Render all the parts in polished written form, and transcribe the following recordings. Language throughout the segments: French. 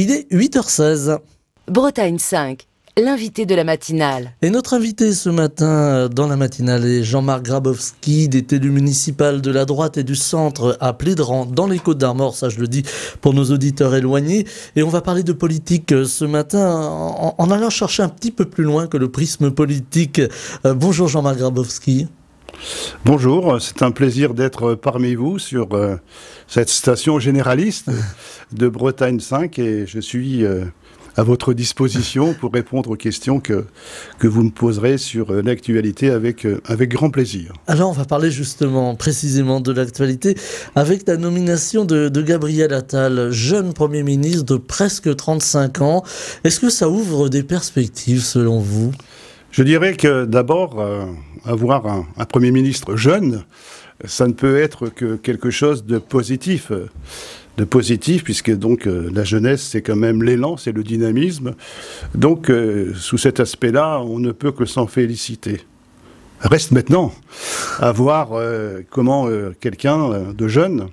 Il est 8h16. Bretagne 5, l'invité de la matinale. Et notre invité ce matin dans la matinale est Jean-Marc Grabowski, élu municipal de la droite et du centre à Plédran, dans les Côtes-d'Armor, ça je le dis pour nos auditeurs éloignés. Et on va parler de politique ce matin en allant chercher un petit peu plus loin que le prisme politique. Bonjour Jean-Marc Grabowski. Bonjour, c'est un plaisir d'être parmi vous sur cette station généraliste de Bretagne 5 et je suis à votre disposition pour répondre aux questions que vous me poserez sur l'actualité avec grand plaisir. Alors on va parler justement précisément de l'actualité avec la nomination de Gabriel Attal, jeune Premier ministre de presque 35 ans. Est-ce que ça ouvre des perspectives selon vous ? Je dirais que d'abord, avoir un Premier ministre jeune, ça ne peut être que quelque chose de positif. Puisque donc la jeunesse, c'est quand même l'élan, c'est le dynamisme. Donc, sous cet aspect-là, on ne peut que s'en féliciter. Reste maintenant à voir comment quelqu'un de jeune,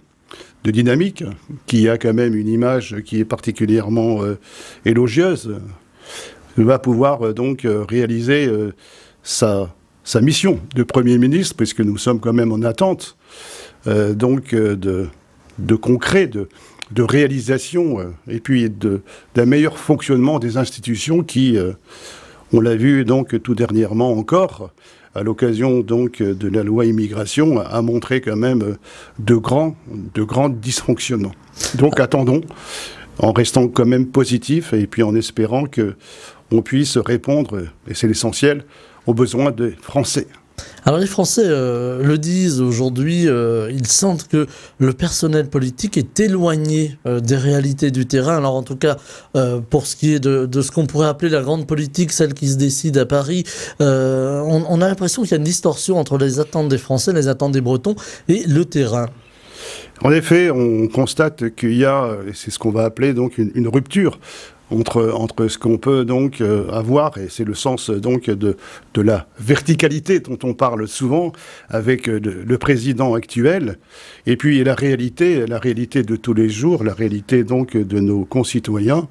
de dynamique, qui a quand même une image qui est particulièrement élogieuse, va pouvoir donc réaliser sa mission de Premier ministre, puisque nous sommes quand même en attente de concret, de réalisation, et puis d'un meilleur fonctionnement des institutions qui, on l'a vu donc tout dernièrement encore, à l'occasion donc de la loi immigration, a montré quand même de grands dysfonctionnements. Donc attendons, en restant quand même positif, et puis en espérant qu'on puisse répondre, et c'est l'essentiel, aux besoins des Français. Alors les Français le disent aujourd'hui, ils sentent que le personnel politique est éloigné des réalités du terrain. Alors en tout cas, pour ce qui est de ce qu'on pourrait appeler la grande politique, celle qui se décide à Paris, on a l'impression qu'il y a une distorsion entre les attentes des Français, les attentes des Bretons et le terrain. En effet, on constate qu'il y a, et c'est ce qu'on va appeler donc une rupture entre ce qu'on peut donc avoir, et c'est le sens donc de la verticalité dont on parle souvent avec le président actuel, et puis la réalité de tous les jours, la réalité donc de nos concitoyens,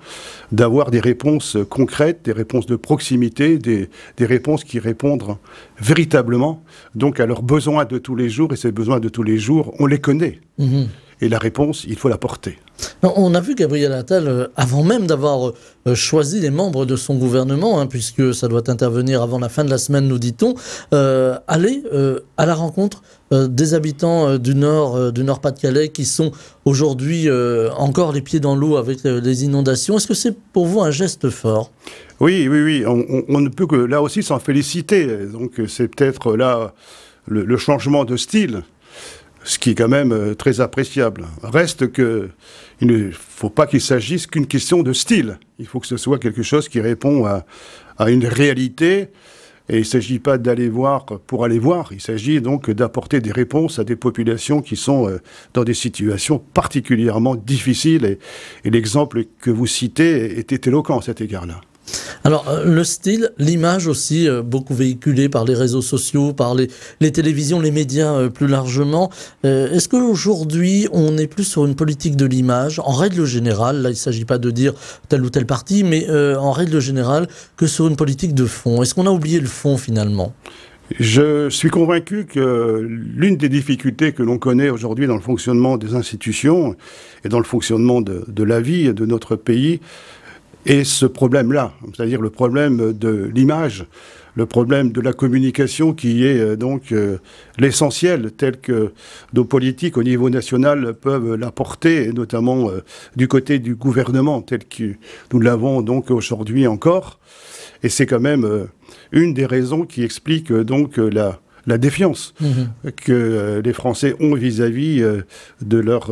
d'avoir des réponses concrètes, des réponses de proximité, des réponses qui répondent véritablement donc à leurs besoins de tous les jours, et ces besoins de tous les jours, on les connaît. Et la réponse, il faut la porter. On a vu Gabriel Attal, avant même d'avoir choisi les membres de son gouvernement, puisque ça doit intervenir avant la fin de la semaine, nous dit-on, aller à la rencontre des habitants du Nord-Pas-de-Calais qui sont aujourd'hui encore les pieds dans l'eau avec les inondations. Est-ce que c'est pour vous un geste fort ? Oui. On ne peut que là aussi s'en féliciter. Donc c'est peut-être là le changement de style, ce qui est quand même très appréciable. Reste que il ne faut pas qu'il s'agisse qu'une question de style. Il faut que ce soit quelque chose qui répond à une réalité. Et il ne s'agit pas d'aller voir pour aller voir. Il s'agit donc d'apporter des réponses à des populations qui sont dans des situations particulièrement difficiles. Et l'exemple que vous citez était éloquent à cet égard-là. Alors, le style, l'image aussi, beaucoup véhiculée par les réseaux sociaux, par les télévisions, les médias plus largement. Est-ce qu'aujourd'hui, on est plus sur une politique de l'image, en règle générale, là il ne s'agit pas de dire tel ou tel parti, mais en règle générale, que sur une politique de fond? Est-ce qu'on a oublié le fond finalement ? Je suis convaincu que l'une des difficultés que l'on connaît aujourd'hui dans le fonctionnement des institutions et dans le fonctionnement de la vie de notre pays, et ce problème-là, c'est-à-dire le problème de l'image, le problème de la communication qui est donc l'essentiel tel que nos politiques au niveau national peuvent l'apporter, et notamment du côté du gouvernement tel que nous l'avons donc aujourd'hui encore. Et c'est quand même une des raisons qui explique donc la défiance que les Français ont vis-à-vis de leur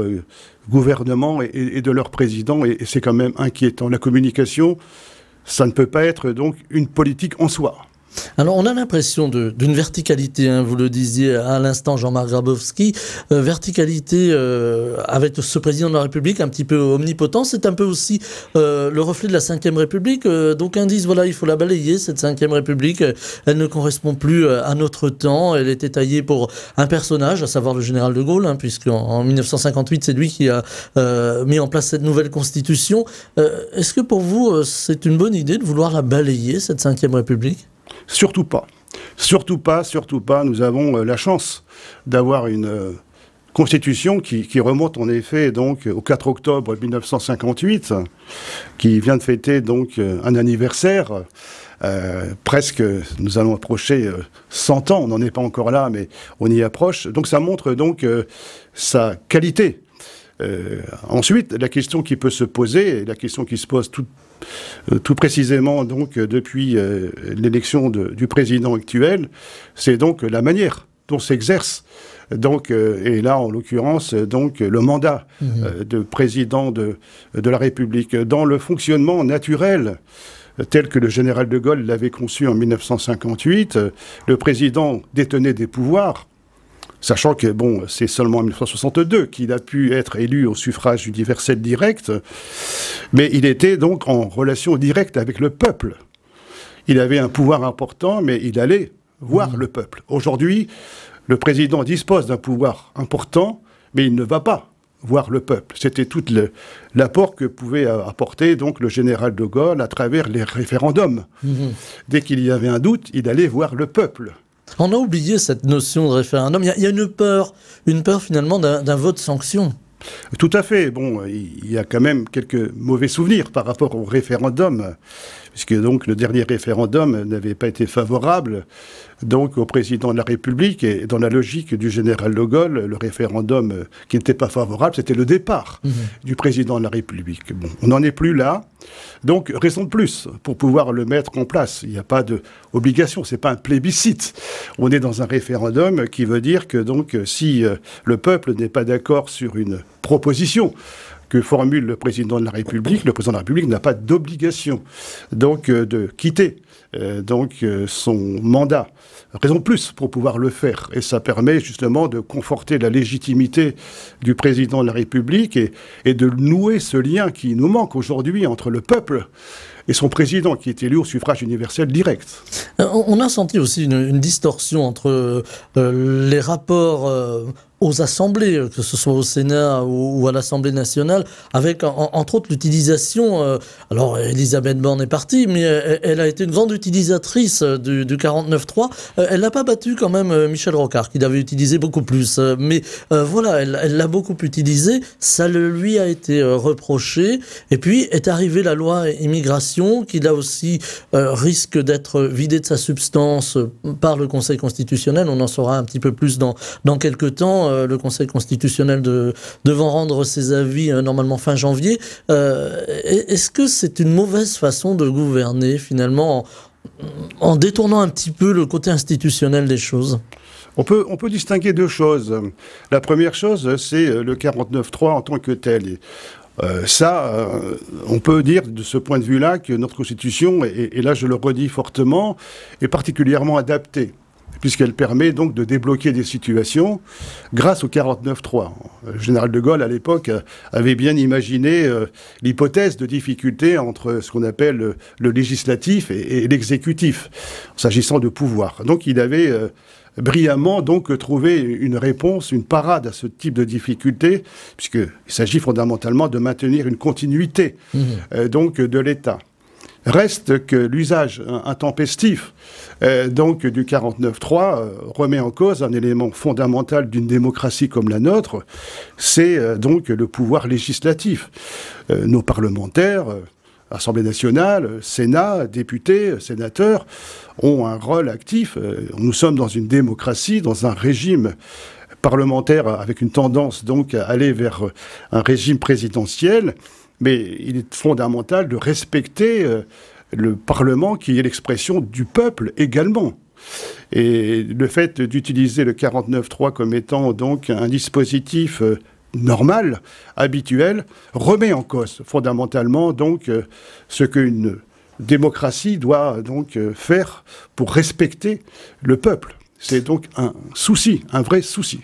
gouvernement et de leur président, et c'est quand même inquiétant. La communication, ça ne peut pas être donc une politique en soi. Alors, on a l'impression d'une verticalité, hein, vous le disiez à l'instant, Jean-Marc Grabowski, verticalité avec ce président de la République un petit peu omnipotent. C'est un peu aussi le reflet de la Ve République. D'aucuns disent, voilà, il faut la balayer, cette Ve République. Elle ne correspond plus à notre temps. Elle était taillée pour un personnage, à savoir le général de Gaulle, hein, puisqu'en 1958, c'est lui qui a mis en place cette nouvelle constitution. Est-ce que pour vous, c'est une bonne idée de vouloir la balayer, cette Ve République ? Surtout pas. Surtout pas, surtout pas. Nous avons la chance d'avoir une constitution qui remonte en effet donc au 4 octobre 1958, qui vient de fêter donc un anniversaire. Presque, nous allons approcher 100 ans, on n'en est pas encore là, mais on y approche. Donc ça montre donc sa qualité. Ensuite, la question qui peut se poser, et la question qui se pose tout précisément donc depuis l'élection du président actuel, c'est donc la manière dont s'exerce donc et là en l'occurrence donc le mandat de président de la République dans le fonctionnement naturel tel que le général de Gaulle l'avait conçu en 1958. Le président détenait des pouvoirs. Sachant que, bon, c'est seulement en 1962 qu'il a pu être élu au suffrage universel direct, mais il était donc en relation directe avec le peuple. Il avait un pouvoir important, mais il allait voir le peuple. Aujourd'hui, le président dispose d'un pouvoir important, mais il ne va pas voir le peuple. C'était tout l'apport que pouvait apporter donc le général de Gaulle à travers les référendums. Dès qu'il y avait un doute, il allait voir le peuple. On a oublié cette notion de référendum. Il y a une peur finalement d'un vote sanction. Tout à fait. Bon, il y a quand même quelques mauvais souvenirs par rapport au référendum, puisque donc le dernier référendum n'avait pas été favorable donc au président de la République, et dans la logique du général de Gaulle, le référendum qui n'était pas favorable, c'était le départ du président de la République. Bon, on n'en est plus là, donc raison de plus pour pouvoir le mettre en place. Il n'y a pas d'obligation, c'est pas un plébiscite. On est dans un référendum qui veut dire que donc si le peuple n'est pas d'accord sur une proposition que formule le président de la République n'a pas d'obligation donc de quitter son mandat. Raison de plus pour pouvoir le faire. Et ça permet justement de conforter la légitimité du président de la République et de nouer ce lien qui nous manque aujourd'hui entre le peuple et son président qui est élu au suffrage universel direct. On a senti aussi une distorsion entre les rapports aux assemblées, que ce soit au Sénat ou à l'Assemblée nationale, avec entre autres l'utilisation, alors Elisabeth Borne est partie, mais elle a été une grande utilisatrice du 49.3. Elle n'a pas battu quand même Michel Rocard, qui l'avait utilisé beaucoup plus. Mais voilà, elle l'a beaucoup utilisé, ça lui a été reproché. Et puis est arrivée la loi immigration, qui là aussi risque d'être vidée de sa substance par le Conseil constitutionnel. On en saura un petit peu plus dans quelques temps. Le Conseil constitutionnel devant rendre ses avis normalement fin janvier. Est-ce que c'est une mauvaise façon de gouverner finalement en détournant un petit peu le côté institutionnel des choses ? On peut distinguer deux choses. La première chose, c'est le 49.3 en tant que tel. On peut dire de ce point de vue-là que notre Constitution, et là je le redis fortement, est particulièrement adaptée, puisqu'elle permet donc de débloquer des situations grâce au 49.3. Le général de Gaulle, à l'époque, avait bien imaginé l'hypothèse de difficulté entre ce qu'on appelle le législatif et l'exécutif, s'agissant de pouvoir. Donc il avait brillamment donc trouvé une réponse, une parade à ce type de difficulté, puisqu'il s'agit fondamentalement de maintenir une continuité donc de l'État. Reste que l'usage intempestif donc du 49.3 remet en cause un élément fondamental d'une démocratie comme la nôtre, c'est donc le pouvoir législatif. Nos parlementaires, Assemblée nationale, Sénat, députés, sénateurs, ont un rôle actif. Nous sommes dans une démocratie, dans un régime parlementaire avec une tendance donc à aller vers un régime présidentiel. Mais il est fondamental de respecter le Parlement qui est l'expression du peuple également. Et le fait d'utiliser le 49.3 comme étant donc un dispositif normal, habituel, remet en cause fondamentalement donc ce qu'une démocratie doit donc faire pour respecter le peuple. C'est donc un souci, un vrai souci.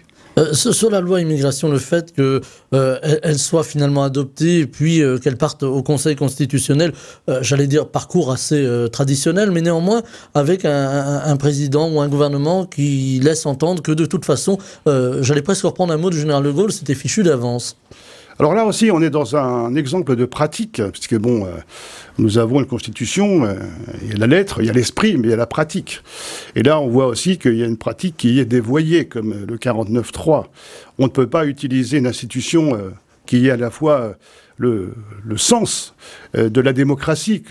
Sur la loi immigration, le fait qu'elle soit finalement adoptée et puis qu'elle parte au Conseil constitutionnel, j'allais dire parcours assez traditionnel, mais néanmoins avec un président ou un gouvernement qui laisse entendre que de toute façon, j'allais presque reprendre un mot du général de Gaulle, c'était fichu d'avance. Alors là aussi, on est dans un exemple de pratique, puisque bon, nous avons une constitution, il y a la lettre, il y a l'esprit, mais il y a la pratique. Et là, on voit aussi qu'il y a une pratique qui est dévoyée, comme le 49.3. On ne peut pas utiliser une institution qui est à la fois le sens de la démocratie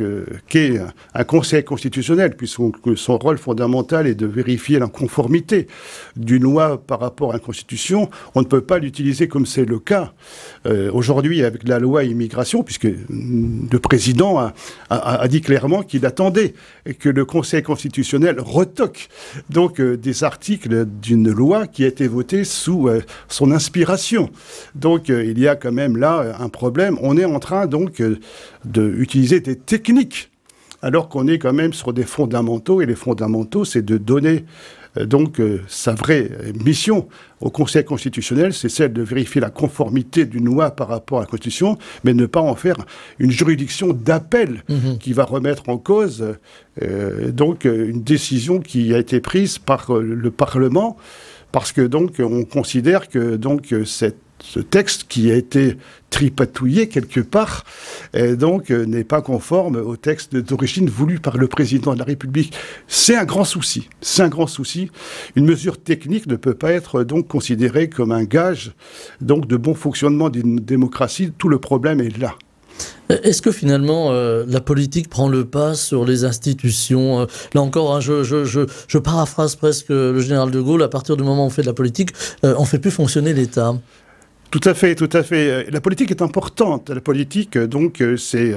qu'est un Conseil constitutionnel, puisque son rôle fondamental est de vérifier la conformité d'une loi par rapport à la Constitution. On ne peut pas l'utiliser comme c'est le cas aujourd'hui avec la loi immigration, puisque le président a dit clairement qu'il attendait que le Conseil constitutionnel retoque donc des articles d'une loi qui a été votée sous son inspiration. Donc il y a quand même là un problème. On est en train donc d'utiliser des techniques, alors qu'on est quand même sur des fondamentaux, et les fondamentaux, c'est de donner donc sa vraie mission au Conseil constitutionnel, c'est celle de vérifier la conformité d'une loi par rapport à la Constitution, mais ne pas en faire une juridiction d'appel qui va remettre en cause donc une décision qui a été prise par le Parlement, parce que donc on considère que donc ce texte qui a été tripatouillé quelque part, donc n'est pas conforme au texte d'origine voulu par le président de la République. C'est un grand souci. C'est un grand souci. Une mesure technique ne peut pas être donc considérée comme un gage donc de bon fonctionnement d'une démocratie. Tout le problème est là. Est-ce que finalement la politique prend le pas sur les institutions Là encore, hein, je paraphrase presque le général de Gaulle. À partir du moment où on fait de la politique, on ne fait plus fonctionner l'État. Tout à fait, tout à fait. La politique est importante. La politique, donc, c'est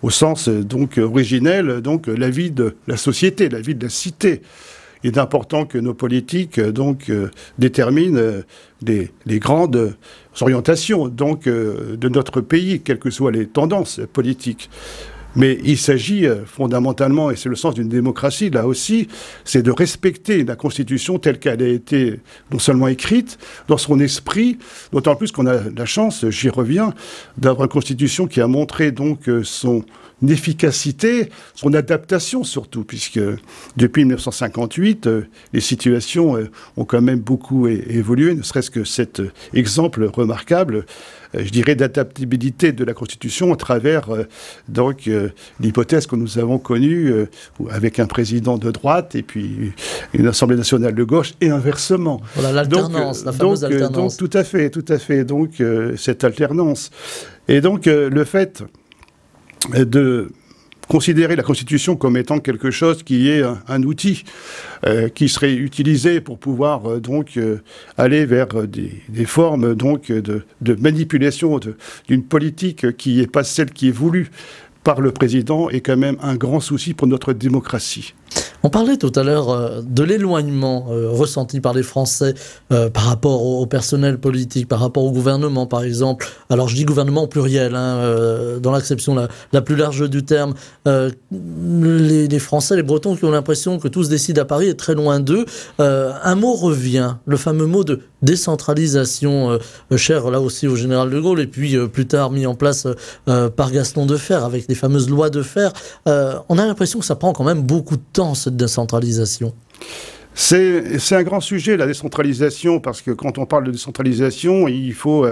au sens donc originel, donc la vie de la société, la vie de la cité. Il est important que nos politiques donc déterminent les grandes orientations donc de notre pays, quelles que soient les tendances politiques. Mais il s'agit fondamentalement, et c'est le sens d'une démocratie, là aussi, c'est de respecter la Constitution telle qu'elle a été non seulement écrite, dans son esprit, d'autant plus qu'on a la chance, j'y reviens, d'avoir une Constitution qui a montré donc son efficacité, son adaptation surtout, puisque depuis 1958, les situations ont quand même beaucoup évolué, ne serait-ce que cet exemple remarquable, je dirais, d'adaptabilité de la Constitution à travers donc l'hypothèse que nous avons connue avec un président de droite et puis une Assemblée nationale de gauche et inversement. Voilà l'alternance, la fameuse alternance. Donc, tout à fait, donc cette alternance. Et donc le fait de considérer la Constitution comme étant quelque chose qui est un outil qui serait utilisé pour pouvoir donc aller vers des formes donc de manipulation d'une politique qui n'est pas celle qui est voulue par le président est quand même un grand souci pour notre démocratie. On parlait tout à l'heure de l'éloignement ressenti par les Français par rapport au personnel politique, par rapport au gouvernement, par exemple. Alors, je dis gouvernement au pluriel, hein, dans l'acception la plus large du terme. Les Français, les Bretons qui ont l'impression que tout se décide à Paris est très loin d'eux. Un mot revient, le fameux mot de décentralisation, cher là aussi au général de Gaulle, et puis plus tard mis en place par Gaston Defferre, avec les fameuses lois Defferre. On a l'impression que ça prend quand même beaucoup de temps, cette décentralisation. C'est un grand sujet, la décentralisation, parce que quand on parle de décentralisation, il faut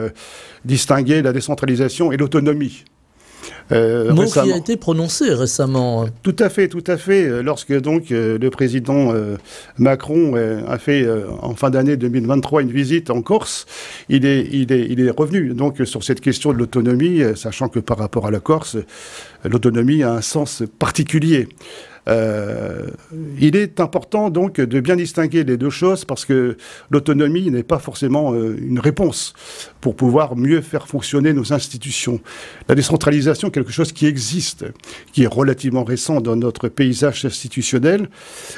distinguer la décentralisation et l'autonomie. Mot qui a été prononcé récemment. Tout à fait. Lorsque donc le président Macron a fait en fin d'année 2023 une visite en Corse, il est revenu donc sur cette question de l'autonomie, sachant que par rapport à la Corse, l'autonomie a un sens particulier. Il est important donc de bien distinguer les deux choses parce que l'autonomie n'est pas forcément une réponse pour pouvoir mieux faire fonctionner nos institutions. La décentralisation est quelque chose qui existe, qui est relativement récent dans notre paysage institutionnel,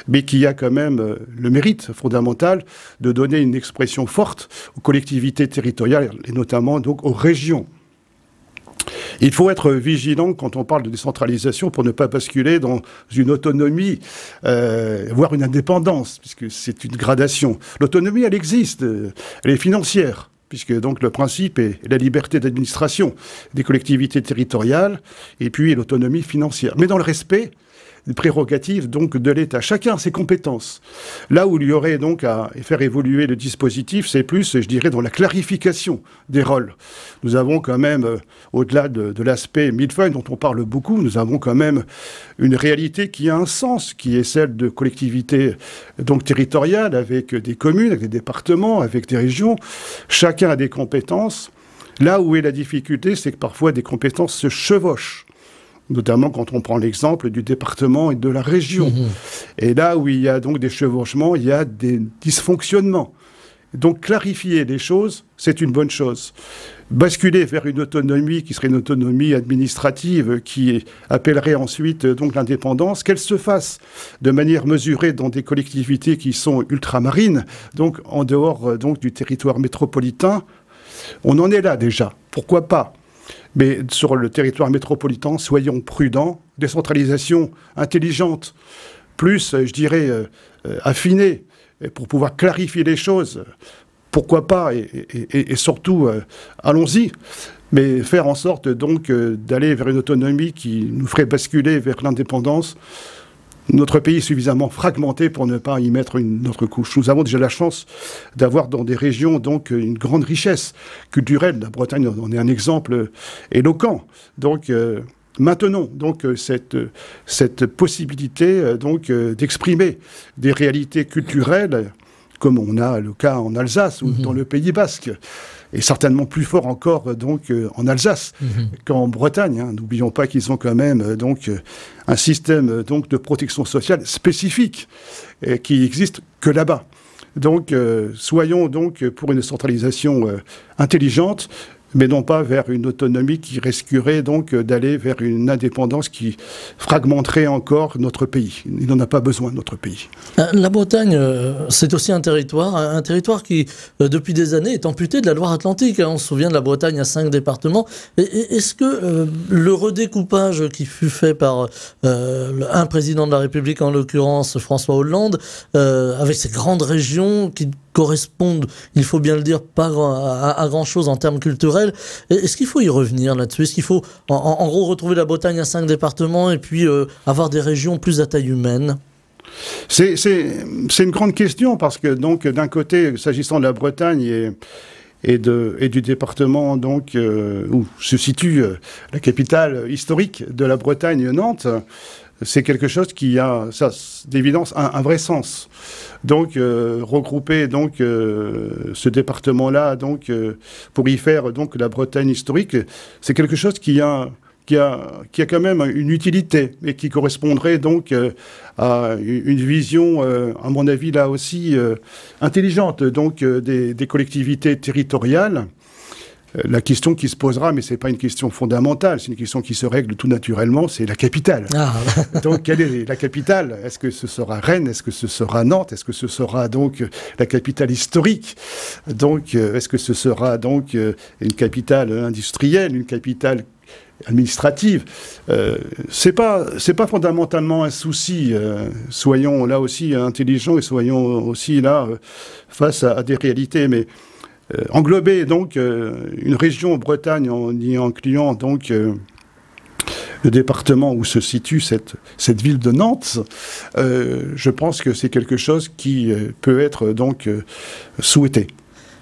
mais qui a quand même le mérite fondamental de donner une expression forte aux collectivités territoriales et notamment donc aux régions. Il faut être vigilant quand on parle de décentralisation pour ne pas basculer dans une autonomie, voire une indépendance, puisque c'est une gradation. L'autonomie, elle existe, elle est financière, puisque donc le principe est la liberté d'administration des collectivités territoriales et puis l'autonomie financière. Mais dans le respect des prérogatives donc de l'État. Chacun a ses compétences. Là où il y aurait donc à faire évoluer le dispositif, c'est plus, je dirais, dans la clarification des rôles. Nous avons quand même, au-delà de l'aspect millefeuille dont on parle beaucoup, nous avons quand même une réalité qui a un sens, qui est celle de collectivités donc territoriales, avec des communes, avec des départements, avec des régions. Chacun a des compétences. Là où est la difficulté, c'est que parfois des compétences se chevauchent. Notamment quand on prend l'exemple du département et de la région. Et là où il y a donc des chevauchements, il y a des dysfonctionnements. Donc clarifier les choses, c'est une bonne chose. Basculer vers une autonomie qui serait une autonomie administrative qui appellerait ensuite donc l'indépendance, qu'elle se fasse de manière mesurée dans des collectivités qui sont ultramarines, donc en dehors donc du territoire métropolitain, on en est là déjà. Pourquoi pas ? Mais sur le territoire métropolitain, soyons prudents, décentralisation intelligente, plus, je dirais, affinée, pour pouvoir clarifier les choses. Pourquoi pas, et surtout, allons-y, mais faire en sorte donc d'aller vers une autonomie qui nous ferait basculer vers l'indépendance. Notre pays est suffisamment fragmenté pour ne pas y mettre une autre couche. Nous avons déjà la chance d'avoir dans des régions donc une grande richesse culturelle. La Bretagne en est un exemple éloquent. Donc maintenons donc cette possibilité donc d'exprimer des réalités culturelles comme on a le cas en Alsace ou dans le Pays Basque. Et certainement plus fort encore donc en Alsace qu'en Bretagne. Hein. N'oublions pas qu'ils ont quand même donc un système donc de protection sociale spécifique qui existe que là-bas. Donc soyons donc pour une centralisation intelligente, mais non pas vers une autonomie qui risquerait donc d'aller vers une indépendance qui fragmenterait encore notre pays. Il n'en a pas besoin, notre pays. La Bretagne, c'est aussi un territoire qui, depuis des années, est amputé de la Loire-Atlantique. On se souvient de la Bretagne à 5 départements. Est-ce que le redécoupage qui fut fait par un président de la République, en l'occurrence François Hollande, avec ces grandes régions qui correspondent, il faut bien le dire, pas à grand-chose en termes culturels. Est-ce qu'il faut y revenir là-dessus? Est-ce qu'il faut, en gros, retrouver la Bretagne à 5 départements et puis avoir des régions plus à taille humaine? C'est une grande question parce que, donc, d'un côté, s'agissant de la Bretagne et du département donc, où se situe la capitale historique de la Bretagne, Nantes, c'est quelque chose qui a, ça, d'évidence, un vrai sens. Donc, regrouper donc ce département-là, donc pour y faire donc la Bretagne historique, c'est quelque chose qui a quand même une utilité et qui correspondrait donc à une vision, à mon avis là aussi intelligente, donc des collectivités territoriales. La question qui se posera, mais ce n'est pas une question fondamentale, c'est une question qui se règle tout naturellement, c'est la capitale. Ah. Donc, quelle est la capitale? Est-ce que ce sera Rennes? Est-ce que ce sera Nantes? Est-ce que ce sera donc la capitale historique? Donc, est-ce que ce sera donc une capitale industrielle, une capitale administrative? C'est pas fondamentalement un souci. Soyons là aussi intelligents et soyons aussi là face à des réalités, mais englober donc une région Bretagne en y incluant donc le département où se situe cette ville de Nantes, je pense que c'est quelque chose qui peut être donc souhaité.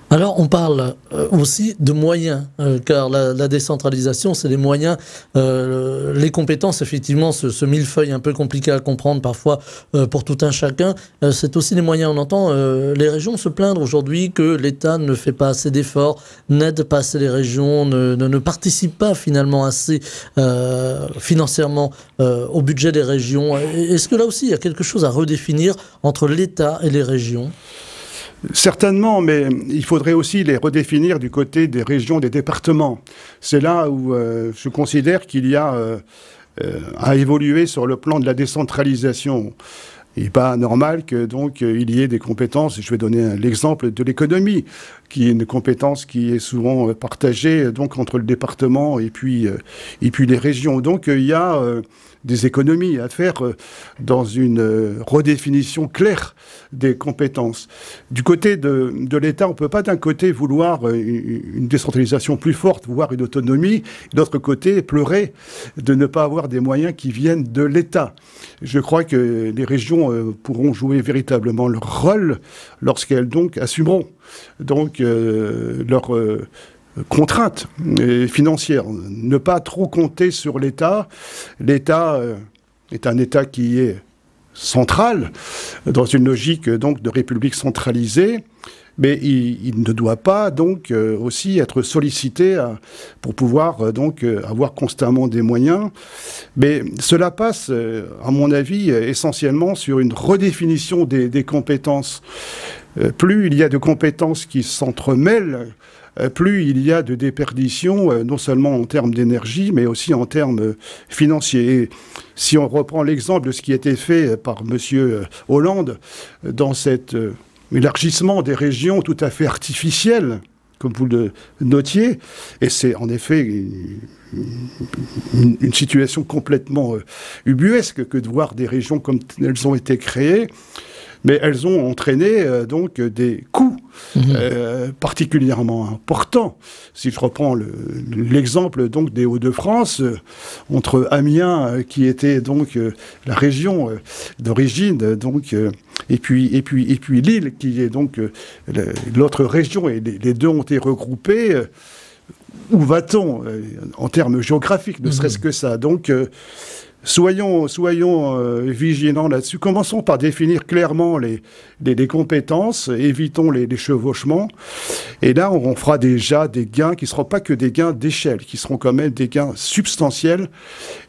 Alors, on parle aussi de moyens, car la décentralisation, c'est les moyens, les compétences, effectivement, ce millefeuille un peu compliqué à comprendre parfois pour tout un chacun, c'est aussi les moyens. On entend les régions se plaindre aujourd'hui que l'État ne fait pas assez d'efforts, n'aide pas assez les régions, ne participe pas finalement assez financièrement au budget des régions. Est-ce que là aussi, il y a quelque chose à redéfinir entre l'État et les régions ? Certainement, mais il faudrait aussi les redéfinir du côté des régions, des départements. C'est là où je considère qu'il y a à évoluer sur le plan de la décentralisation. il n'est pas normal que donc il y ait des compétences. Je vais donner l'exemple de l'économie, qui est une compétence qui est souvent partagée donc entre le département et puis les régions. Donc il y a des économies à faire dans une redéfinition claire des compétences. Du côté de l'État, on ne peut pas d'un côté vouloir une décentralisation plus forte, voire une autonomie, de l'autre côté pleurer de ne pas avoir des moyens qui viennent de l'État. Je crois que les régions pourront jouer véritablement leur rôle lorsqu'elles donc assumeront donc leur contraintes financières. Ne pas trop compter sur l'État. L'État est un État qui est central, dans une logique donc de république centralisée, mais il ne doit pas donc aussi être sollicité pour pouvoir donc avoir constamment des moyens. Mais cela passe, à mon avis, essentiellement sur une redéfinition des compétences. Plus il y a de compétences qui s'entremêlent, plus il y a de déperditions, non seulement en termes d'énergie, mais aussi en termes financiers. Et si on reprend l'exemple de ce qui a été fait par M. Hollande dans cet élargissement des régions tout à fait artificiel, comme vous le notiez, et c'est en effet une situation complètement ubuesque que de voir des régions comme elles ont été créées, mais elles ont entraîné donc des coûts particulièrement importants. Si je reprends l'exemple donc des Hauts-de-France, entre Amiens, qui était donc la région d'origine, donc et puis Lille, qui est donc l'autre région, et les deux ont été regroupés. Où va-t-on en termes géographiques, ne serait-ce que ça? Donc soyons vigilants là-dessus. Commençons par définir clairement les compétences, évitons les chevauchements. Et là, on fera déjà des gains qui ne seront pas que des gains d'échelle, qui seront quand même des gains substantiels.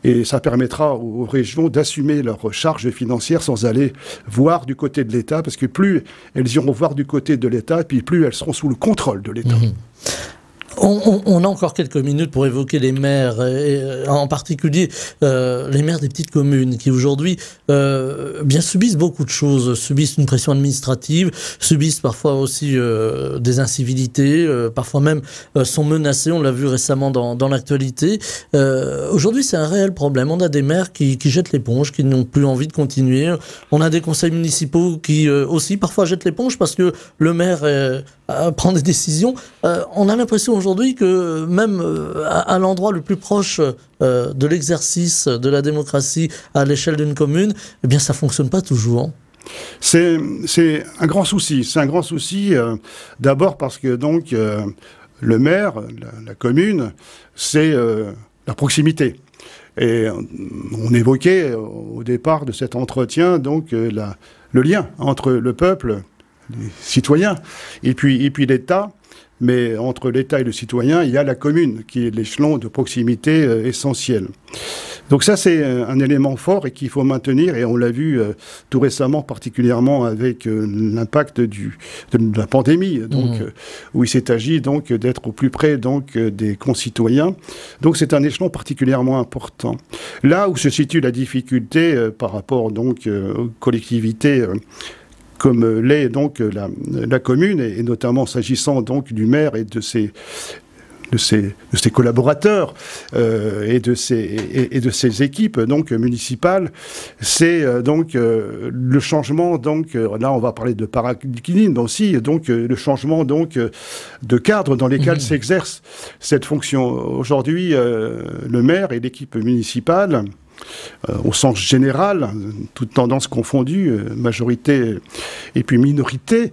Et ça permettra aux régions d'assumer leurs charges financières sans aller voir du côté de l'État, parce que plus elles iront voir du côté de l'État, puis plus elles seront sous le contrôle de l'État. On a encore quelques minutes pour évoquer les maires, et en particulier les maires des petites communes qui aujourd'hui bien subissent beaucoup de choses, subissent une pression administrative, subissent parfois aussi des incivilités, parfois même sont menacés, on l'a vu récemment dans l'actualité. Aujourd'hui c'est un réel problème, on a des maires qui jettent l'éponge, qui n'ont plus envie de continuer, on a des conseils municipaux qui aussi parfois jettent l'éponge parce que le maire prend des décisions. On a l'impression aujourd'hui que même à l'endroit le plus proche de l'exercice de la démocratie à l'échelle d'une commune, eh bien ça fonctionne pas toujours. C'est un grand souci. C'est un grand souci d'abord parce que donc le maire, la commune, c'est la proximité. Et on évoquait au départ de cet entretien donc le lien entre le peuple, les citoyens, et puis l'État. Mais entre l'État et le citoyen, il y a la commune, qui est l'échelon de proximité essentiel. Donc ça, c'est un élément fort et qu'il faut maintenir. Et on l'a vu tout récemment, particulièrement avec l'impact de la pandémie, donc, où il s'est agi donc d'être au plus près donc, des concitoyens. Donc c'est un échelon particulièrement important. Là où se situe la difficulté par rapport donc, aux collectivités comme l'est donc la commune, et notamment s'agissant donc du maire et de ses collaborateurs et de ses équipes donc municipales, c'est donc le changement, donc là on va parler de paradigme aussi, donc le changement donc de cadre dans lesquels s'exerce cette fonction. Aujourd'hui, le maire et l'équipe municipale, au sens général, toutes tendances confondues, majorité et puis minorité,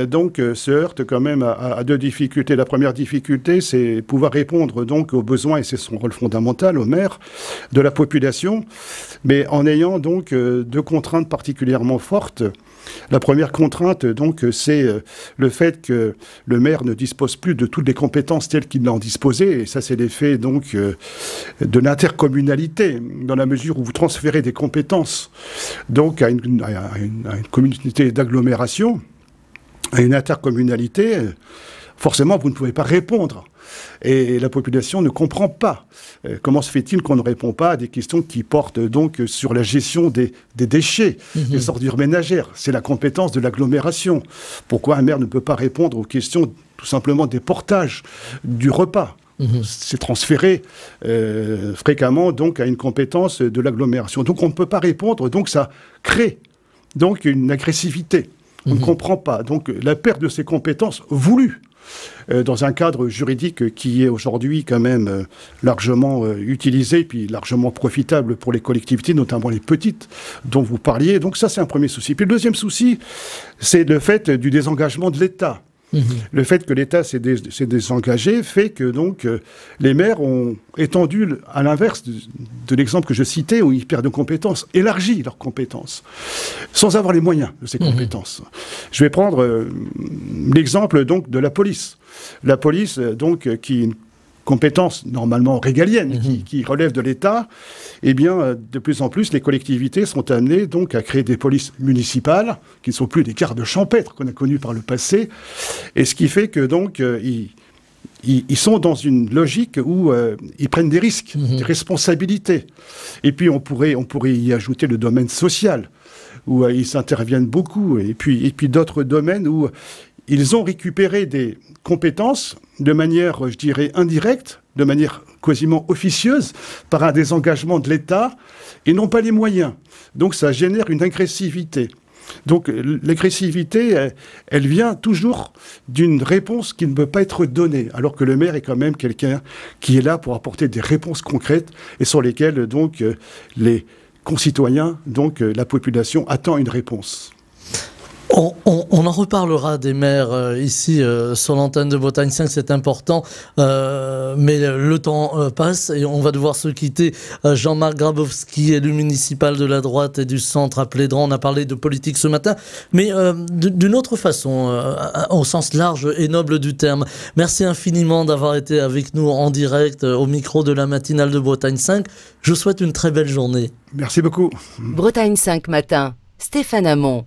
donc se heurtent quand même à deux difficultés. La première difficulté, c'est pouvoir répondre donc aux besoins, et c'est son rôle fondamental au maire, de la population, mais en ayant donc deux contraintes particulièrement fortes. La première contrainte, donc, c'est le fait que le maire ne dispose plus de toutes les compétences telles qu'il en disposait, et ça, c'est l'effet, donc, de l'intercommunalité, dans la mesure où vous transférez des compétences, donc, à une communauté d'agglomération, à une intercommunalité. forcément, vous ne pouvez pas répondre. Et la population ne comprend pas. Comment se fait-il qu'on ne répond pas à des questions qui portent donc sur la gestion des déchets, des ordures ménagères? C'est la compétence de l'agglomération. Pourquoi un maire ne peut pas répondre aux questions tout simplement des portages, du repas? C'est transféré fréquemment donc à une compétence de l'agglomération. Donc on ne peut pas répondre, donc ça crée donc une agressivité. On ne comprend pas. Donc la perte de ces compétences voulues dans un cadre juridique qui est aujourd'hui quand même largement utilisé, puis largement profitable pour les collectivités, notamment les petites dont vous parliez. Donc ça, c'est un premier souci. Puis le deuxième souci, c'est le fait du désengagement de l'État. Le fait que l'État s'est désengagé fait que donc les maires ont étendu, à l'inverse de l'exemple que je citais, où ils perdent de compétences, élargi leurs compétences, sans avoir les moyens de ces compétences. Je vais prendre l'exemple donc de la police. La police, donc, qui est une compétence normalement régalienne, qui relève de l'État, eh bien, de plus en plus, les collectivités sont amenées donc à créer des polices municipales, qui ne sont plus des gardes champêtres qu'on a connus par le passé, et ce qui fait que donc ils sont dans une logique où ils prennent des risques, des responsabilités. Et puis on pourrait y ajouter le domaine social, où ils interviennent beaucoup, et puis d'autres domaines où ils ont récupéré des compétences de manière, je dirais, indirecte, de manière quasiment officieuse, par un désengagement de l'État, et n'ont pas les moyens. Donc ça génère une agressivité. Donc l'agressivité, elle vient toujours d'une réponse qui ne peut pas être donnée, alors que le maire est quand même quelqu'un qui est là pour apporter des réponses concrètes, et sur lesquelles donc les concitoyens, donc la population, attend une réponse. On en reparlera des maires ici sur l'antenne de Bretagne 5, c'est important, mais le temps passe et on va devoir se quitter. Jean-Marc Grabowski, élu municipal de la droite et du centre à Plédran, on a parlé de politique ce matin, mais d'une autre façon, au sens large et noble du terme. Merci infiniment d'avoir été avec nous en direct au micro de la matinale de Bretagne 5. Je vous souhaite une très belle journée. Merci beaucoup. Bretagne 5 matin, Stéphane Hamon.